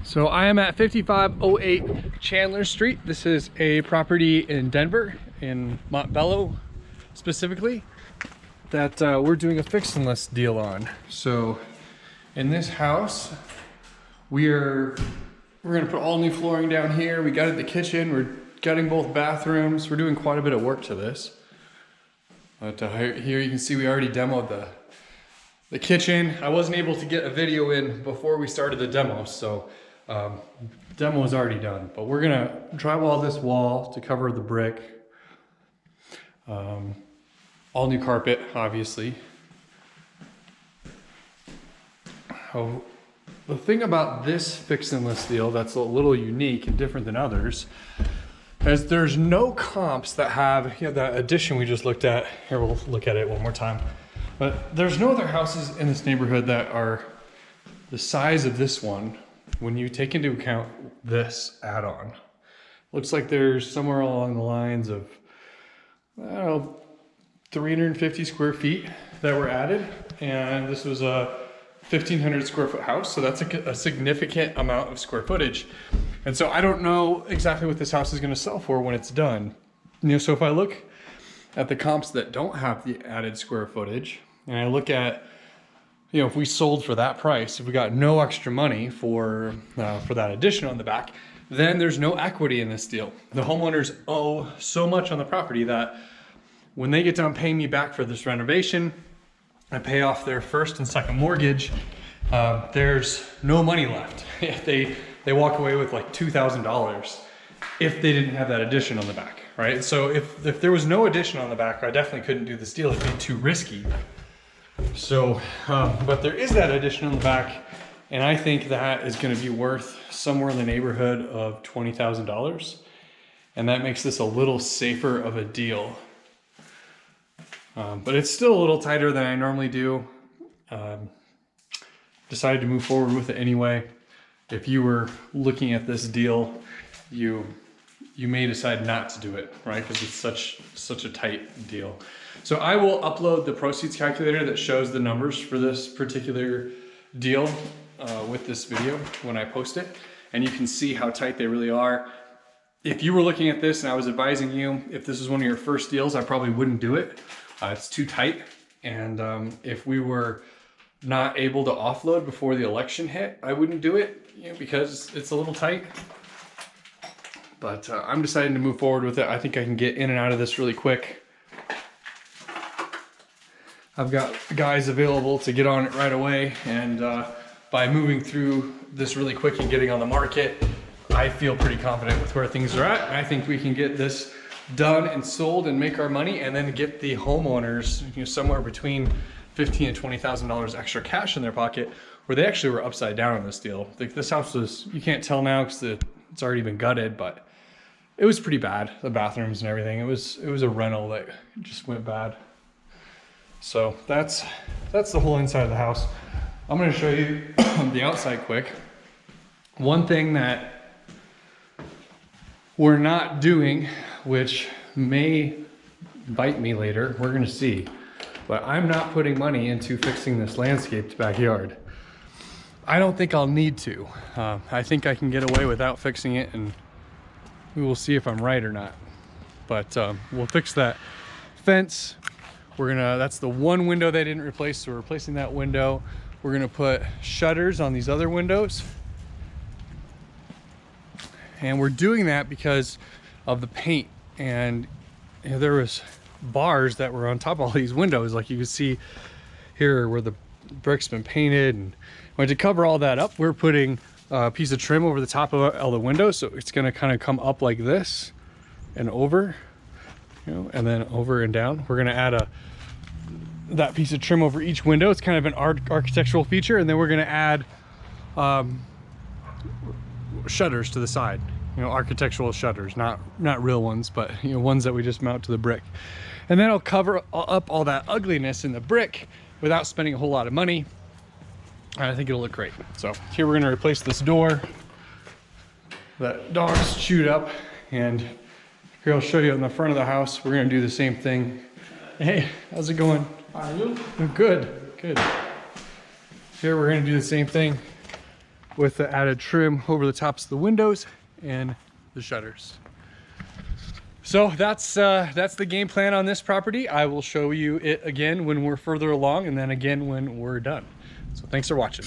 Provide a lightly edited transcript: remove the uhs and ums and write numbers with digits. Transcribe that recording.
So I am at 5508 Chandler Street. This is a property in Denver, in Montbello specifically, that we're doing a fix and list deal on. So in this house, we're gonna put all new flooring down here. We gutted the kitchen, we're gutting both bathrooms. We're doing quite a bit of work to this. But here you can see we already demoed the kitchen. I wasn't able to get a video in before we started the demo, so demo is already done. But we're gonna drywall this wall to cover the brick. All new carpet, obviously. Oh, the thing about this fix and list deal that's a little unique and different than others is there's no comps that have, that addition we just looked at. Here, we'll look at it one more time. But there's no other houses in this neighborhood that are the size of this one when you take into account this add-on. Looks like there's somewhere along the lines of, I don't know, 350 square feet that were added. And this was a 1,500 square foot house. So that's a significant amount of square footage. And so I don't know exactly what this house is gonna sell for when it's done. So if I look at the comps that don't have the added square footage, and I look at, if we sold for that price, if we got no extra money for that addition on the back, then there's no equity in this deal. The homeowners owe so much on the property that when they get done paying me back for this renovation, I pay off their first and second mortgage, there's no money left. If they walk away with like $2,000 if they didn't have that addition on the back, right? So if there was no addition on the back, I definitely couldn't do this deal. It'd be too risky. So, but there is that addition on the back, and I think that is going to be worth somewhere in the neighborhood of $20,000, and that makes this a little safer of a deal. But it's still a little tighter than I normally do. Decided to move forward with it anyway. If you were looking at this deal, you may decide not to do it, right? Because it's such a tight deal. So I will upload the proceeds calculator that shows the numbers for this particular deal with this video when I post it, and you can see how tight they really are. If you were looking at this and I was advising you, if this is one of your first deals, I probably wouldn't do it. It's too tight, and if we were not able to offload before the election hit, I wouldn't do it, because it's a little tight. But I'm deciding to move forward with it. I think I can get in and out of this really quick. I've got guys available to get on it right away, and by moving through this really quick and getting on the market, I feel pretty confident with where things are at. I think we can get this done and sold and make our money, and then get the homeowners, somewhere between $15,000 and $20,000 extra cash in their pocket, where they actually were upside down on this deal. Like, this house was, you can't tell now because it's already been gutted, but it was pretty bad. The bathrooms and everything. It was a rental that just went bad. So that's the whole inside of the house. I'm going to show you the outside quick. One thing that we're not doing, which may bite me later, we're going to see, but I'm not putting money into fixing this landscaped backyard. I don't think I'll need to. I think I can get away without fixing it, and we will see if I'm right or not. But we'll fix that fence. That's the one window they didn't replace, so we're replacing that window. We're gonna put shutters on these other windows. And we're doing that because of the paint. And there was bars that were on top of all these windows, like you can see here where the brick's been painted. And to cover all that up, we're putting a piece of trim over the top of all the windows, so it's gonna kind of come up like this and over, and then over and down. We're gonna add that piece of trim over each window. It's kind of an architectural feature, and then we're gonna add shutters to the side. Architectural shutters, not real ones, but ones that we just mount to the brick. And then I'll cover up all that ugliness in the brick without spending a whole lot of money. I think it'll look great. So here we're gonna replace this door. That dog's chewed up, and here I'll show you in the front of the house. We're gonna do the same thing. Hey, how's it going? How are you? Good, good. Here we're gonna do the same thing. with the added trim over the tops of the windows and the shutters. So that's the game plan on this property. I will show you it again when we're further along, and then again when we're done. So thanks for watching.